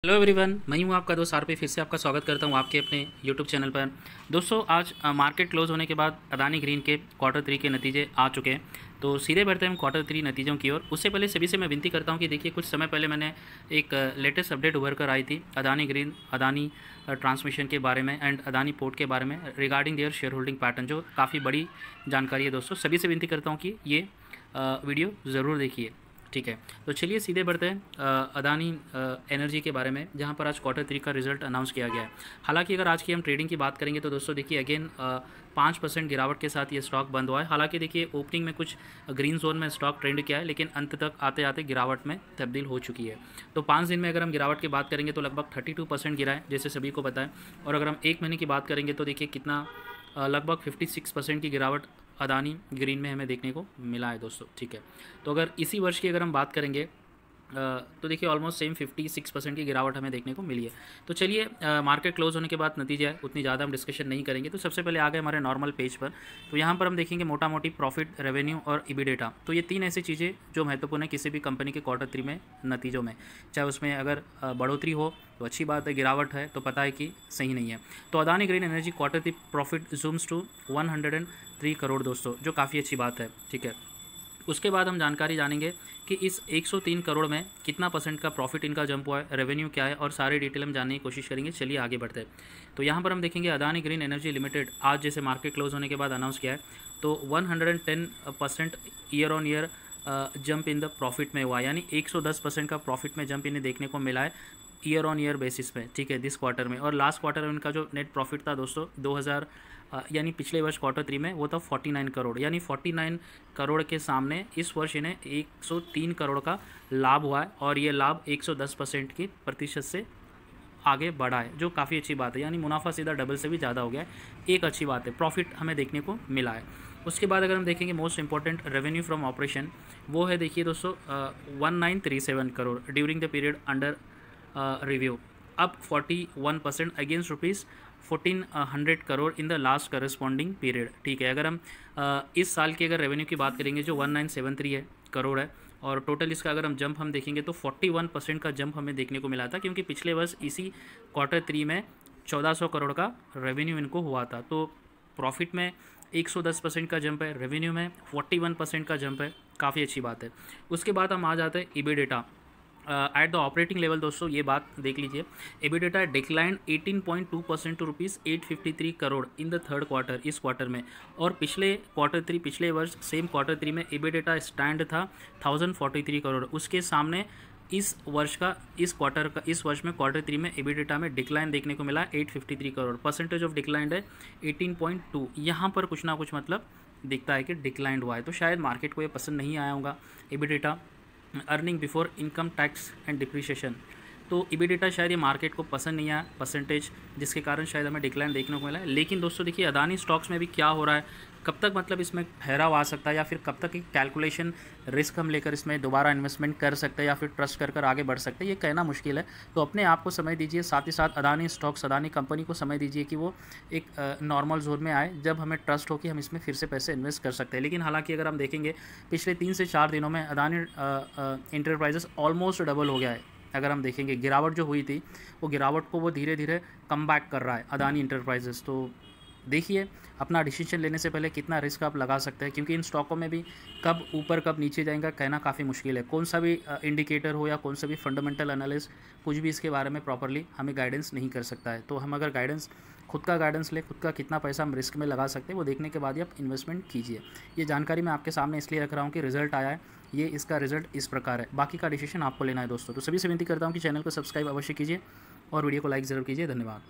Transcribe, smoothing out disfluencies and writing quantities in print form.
Hello everyone, मैं हूं आपका दोस्त आर पे। फिर से आपका स्वागत करता हूं आपके अपने यूट्यूब चैनल पर। दोस्तों, आज मार्केट क्लोज होने के बाद अदानी ग्रीन के क्वार्टर थ्री के नतीजे आ चुके हैं। तो सीधे बढ़ते हैं हम क्वार्टर थ्री नतीजों की ओर। उससे पहले सभी से मैं विनती करता हूं कि देखिए, कुछ समय पहले मैंने एक लेटेस्ट अपडेट उभर कर आई थी अदानी ग्रीन, अदानी ट्रांसमिशन के बारे में एंड अदानी पोर्ट के बारे में regarding their share holding pattern, जो काफ़ी बड़ी जानकारी है। दोस्तों, सभी से विनती करता हूँ कि ये वीडियो ज़रूर देखिए, ठीक है। तो चलिए सीधे बढ़ते हैं अदानी एनर्जी के बारे में, जहां पर आज क्वार्टर थ्री का रिजल्ट अनाउंस किया गया है। हालांकि अगर आज की हम ट्रेडिंग की बात करेंगे तो दोस्तों देखिए, अगेन 5% गिरावट के साथ ये स्टॉक बंद हुआ है। हालांकि देखिए, ओपनिंग में कुछ ग्रीन जोन में स्टॉक ट्रेंड किया है, लेकिन अंत तक आते आते गिरावट में तब्दील हो चुकी है। तो 5 दिन में अगर हम गिरावट की बात करेंगे तो लगभग 32% गिरा है, जैसे सभी को पता है। और अगर हम एक महीने की बात करेंगे तो देखिए कितना लगभग 56% की गिरावट अदानी ग्रीन में हमें देखने को मिला है दोस्तों, ठीक है। तो अगर इसी वर्ष की अगर हम बात करेंगे तो देखिए ऑलमोस्ट सेम 56% की गिरावट हमें देखने को मिली है। तो चलिए, मार्केट क्लोज होने के बाद नतीजे है, उतनी ज़्यादा हम डिस्कशन नहीं करेंगे। तो सबसे पहले आ गए हमारे नॉर्मल पेज पर। तो यहाँ पर हम देखेंगे मोटा मोटी प्रॉफिट, रेवेन्यू और इबिडेटा। तो ये तीन ऐसी चीज़ें जो महत्वपूर्ण है किसी भी कंपनी के क्वार्टर थ्री में नतीजों में। चाहे उसमें अगर बढ़ोतरी हो तो अच्छी बात है, गिरावट है तो पता है कि सही नहीं है। तो Adani green energy quarter three profit zooms to 103 crore दोस्तों, जो काफ़ी अच्छी बात है, ठीक है। उसके बाद हम जानकारी जानेंगे कि इस 103 करोड़ में कितना परसेंट का प्रॉफिट इनका जंप हुआ है, रेवेन्यू क्या है, और सारी डिटेल हम जानने की कोशिश करेंगे। चलिए आगे बढ़ते हैं। तो यहाँ पर हम देखेंगे अदानी ग्रीन एनर्जी लिमिटेड आज जैसे मार्केट क्लोज होने के बाद अनाउंस किया है, तो 110% year on year jump in the profit में हुआ, यानी 110% का प्रॉफिट में जंप इन्हें देखने को मिला है ईयर ऑन ईयर बेसिस पे, ठीक है, दिस क्वार्टर में। और लास्ट क्वार्टर में उनका जो नेट प्रॉफिट था दोस्तों 2000 यानी पिछले वर्ष क्वार्टर थ्री में वो था 49 करोड़, यानी 49 करोड़ के सामने इस वर्ष इन्हें 103 करोड़ का लाभ हुआ है। और ये लाभ 110% की प्रतिशत से आगे बढ़ा है, जो काफ़ी अच्छी बात है। यानी मुनाफा सीधा डबल से भी ज़्यादा हो गया है, एक अच्छी बात है, प्रॉफिट हमें देखने को मिला है। उसके बाद अगर हम देखेंगे most important revenue from operation, वो है देखिए दोस्तों 1937 crore during the period under review, up 41% against rupees 1400 crore in the last corresponding period, ठीक है। अगर हम इस साल की अगर रेवेन्यू की बात करेंगे जो 1973 है करोड़ है, और टोटल इसका अगर हम जंप हम देखेंगे तो 41% का जंप हमें देखने को मिला था, क्योंकि पिछले वर्ष इसी क्वार्टर थ्री में 1400 करोड़ का रेवेन्यू इनको हुआ था। तो प्रॉफिट में 110% का जंप है, रेवेन्यू में 41% का जंप है, काफ़ी अच्छी बात है। उसके बाद हम आ जाते हैं EBITDA at the operating level. दोस्तों ये बात देख लीजिए, EBITDA decline 18.2% to rupees 853 crore in the third quarter, इस क्वार्टर में। और पिछले क्वार्टर थ्री, पिछले वर्ष सेम क्वार्टर थ्री में एबिडेटा स्टैंड था 1043 करोड़। उसके सामने इस वर्ष का, इस क्वार्टर का, इस वर्ष में क्वार्टर थ्री में एबिडेटा में डिक्लाइन देखने को मिला 853 करोड़। परसेंटेज ऑफ डिक्लाइन है 18.2। यहाँ पर कुछ ना कुछ मतलब दिखता है कि डिक्लाइंड हुआ है। तो शायद मार्केट को ये पसंद नहीं आया होगा EBITDA, earning before income tax and depreciation. तो इबिडेटा शायद ये मार्केट को पसंद नहीं आया परसेंटेज, जिसके कारण शायद हमें डिक्लाइन देखने को मिला है। लेकिन दोस्तों देखिए, अदानी स्टॉक्स में भी क्या हो रहा है, कब तक मतलब इसमें ठहराव आ सकता है, या फिर कब तक एक कैलकुलेशन रिस्क हम लेकर इसमें दोबारा इन्वेस्टमेंट कर सकते हैं, या फिर ट्रस्ट कर कर आगे बढ़ सकते हैं, ये कहना मुश्किल है। तो अपने आप को समय दीजिए, साथ ही साथ अदानी स्टॉक्स, अदानी कंपनी को समय दीजिए कि वो एक नॉर्मल जोन में आए, जब हमें ट्रस्ट हो कि हम इसमें फिर से पैसे इन्वेस्ट कर सकते हैं। लेकिन हालांकि अगर हम देखेंगे पिछले 3 से 4 दिनों में अदानी इंटरप्राइजेस ऑलमोस्ट डबल हो गया है। अगर हम देखेंगे गिरावट जो हुई थी, वो गिरावट को वो धीरे धीरे कम बैक कर रहा है अदानी इंटरप्राइजेस। तो देखिए, अपना डिसीजन लेने से पहले कितना रिस्क आप लगा सकते हैं, क्योंकि इन स्टॉकों में भी कब ऊपर कब नीचे जाएगा कहना काफ़ी मुश्किल है। कौन सा भी इंडिकेटर हो या कौन सा भी फंडामेंटल एनालिस्ट, कुछ भी इसके बारे में प्रॉपरली हमें गाइडेंस नहीं कर सकता है। तो हम अगर गाइडेंस, खुद का गाइडेंस ले, खुद का कितना पैसा हम रिस्क में लगा सकते हैं, वो देखने के बाद ही आप इन्वेस्टमेंट कीजिए। ये जानकारी मैं आपके सामने इसलिए रख रहा हूँ कि रिजल्ट आया है, ये इसका रिजल्ट इस प्रकार है, बाकी का डिसीजन आपको लेना है दोस्तों। तो सभी से विनती करता हूँ कि चैनल को सब्सक्राइब अवश्य कीजिए और वीडियो को लाइक ज़रूर कीजिए। धन्यवाद।